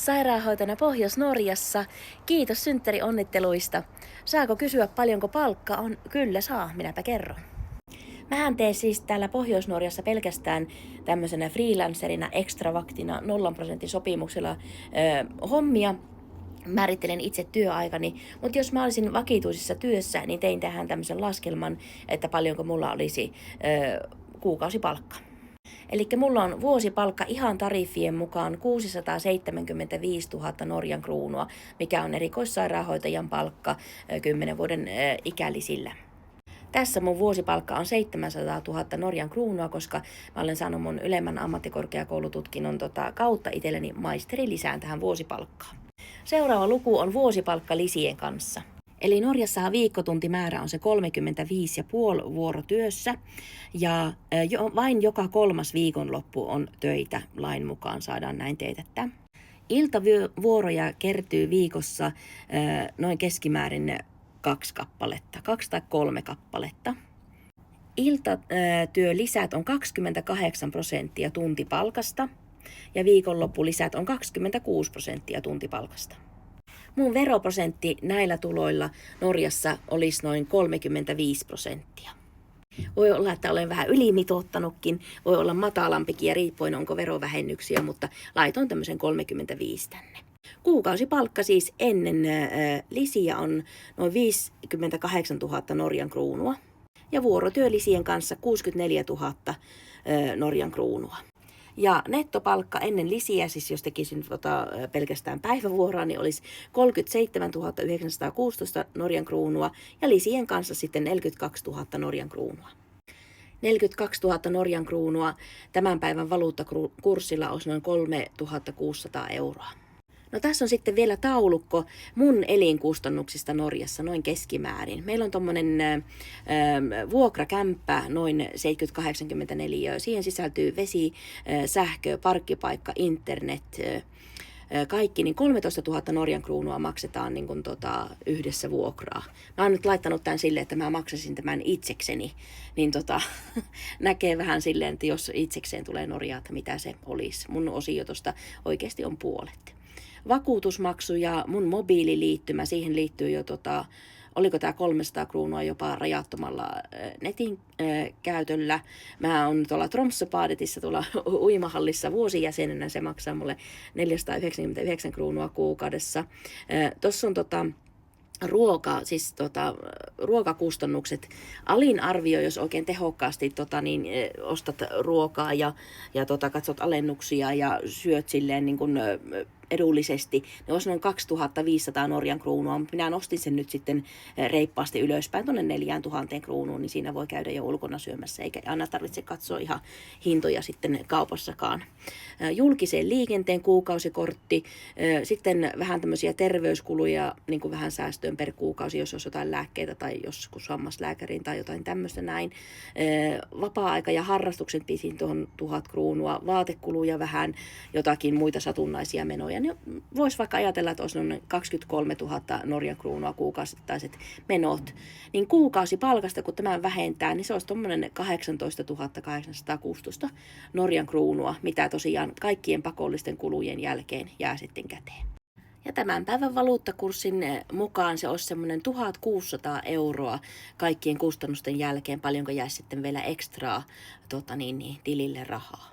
Sairaanhoitajana Pohjois-Norjassa. Kiitos synttärionnitteluista. Saako kysyä paljonko palkka on? Kyllä saa, minäpä kerron. Mähän teen siis täällä Pohjois-Norjassa pelkästään tämmöisenä freelancerina, ekstravaktina, 0% sopimuksella hommia. Määrittelen itse työaikani, mutta jos mä olisin vakituisessa työssä, niin tein tähän tämmöisen laskelman, että paljonko mulla olisi kuukausipalkka. Eli mulla on vuosipalkka ihan tariffien mukaan 675 000 Norjan kruunua, mikä on erikoissairaanhoitajan palkka 10 vuoden ikälisillä. Tässä mun vuosipalkka on 700 000 Norjan kruunua, koska mä olen saanut mun ylemmän ammattikorkeakoulututkinnon kautta itselleni maisterin lisään tähän vuosipalkkaan. Seuraava luku on vuosipalkka lisien kanssa. Eli Norjassahan viikkotuntimäärä on se 35,5 vuorotyössä ja vain joka 3. viikonloppu on töitä, lain mukaan saadaan näin teetättää. Iltavuoroja kertyy viikossa noin keskimäärin 2 kappaletta, 2 tai 3 kappaletta. Iltatyölisät on 28% tuntipalkasta ja viikonloppulisät on 26% tuntipalkasta. Mun veroprosentti näillä tuloilla Norjassa olisi noin 35%. Voi olla, että olen vähän ylimitoittanutkin, voi olla matalampikin ja riippuen onko verovähennyksiä, mutta laitoin tämmöisen 35 tänne. Kuukausipalkka siis ennen lisiä on noin 58 000 Norjan kruunua ja vuorotyölisien kanssa 64 000 Norjan kruunua. Ja nettopalkka ennen lisiä, siis jos tekisin pelkästään päivävuoroa, niin olisi 37 916 Norjan kruunua ja lisien kanssa sitten 42 000 Norjan kruunua. 42 000 Norjan kruunua tämän päivän valuuttakurssilla olisi noin 3600 euroa. No tässä on sitten vielä taulukko mun elinkustannuksista Norjassa noin keskimäärin. Meillä on tommonen vuokrakämppä noin 70-80 neliöä. Siihen sisältyy vesi, sähkö, parkkipaikka, internet, kaikki, niin 13 000 Norjan kruunua maksetaan niin kuin yhdessä vuokraa. Mä oon nyt laittanut tämän silleen, että mä maksasin tämän itsekseni, niin näkee vähän silleen, että jos itsekseen tulee Norjaa, että mitä se olisi. Mun osiotosta oikeasti on puolet. Vakuutusmaksu ja mun mobiililiittymä, siihen liittyy jo oliko tämä 300 kruunua jopa rajattomalla netin käytöllä. Mä oon tuolla Tromsø-Badetissa tuolla uimahallissa vuosijäsenenä, se maksaa mulle 499 kruunua kuukaudessa. Tuossa on siis ruokakustannukset. Alin arvio, jos oikein tehokkaasti ostat ruokaa ja katsot alennuksia ja syöt silleen niin kuin edullisesti, ne olisi noin 2500 Norjan kruunua, mutta minä nostin sen nyt sitten reippaasti ylöspäin tuonne 4000 kruunuun, niin siinä voi käydä jo ulkona syömässä, eikä aina tarvitse katsoa ihan hintoja sitten kaupassakaan. Julkisen liikenteen kuukausikortti, sitten vähän tämmöisiä terveyskuluja, niin kuin vähän säästöön per kuukausi, jos olisi jotain lääkkeitä tai joskus hammaslääkäriin tai jotain tämmöistä näin. Vapaa-aika ja harrastukset pisin tuohon 1000 kruunua, vaatekuluja vähän, jotakin muita satunnaisia menoja. Niin voisi vaikka ajatella, että olisi noin 23 000 Norjan kruunua kuukausittaiset menot. Niin kuukausipalkasta, kun tämän vähentää, niin se olisi tuommoinen 18 816 Norjan kruunua, mitä tosiaan kaikkien pakollisten kulujen jälkeen jää sitten käteen. Ja tämän päivän valuuttakurssin mukaan se olisi semmoinen 1600 euroa kaikkien kustannusten jälkeen, paljonko jäisi sitten vielä ekstraa tilille rahaa.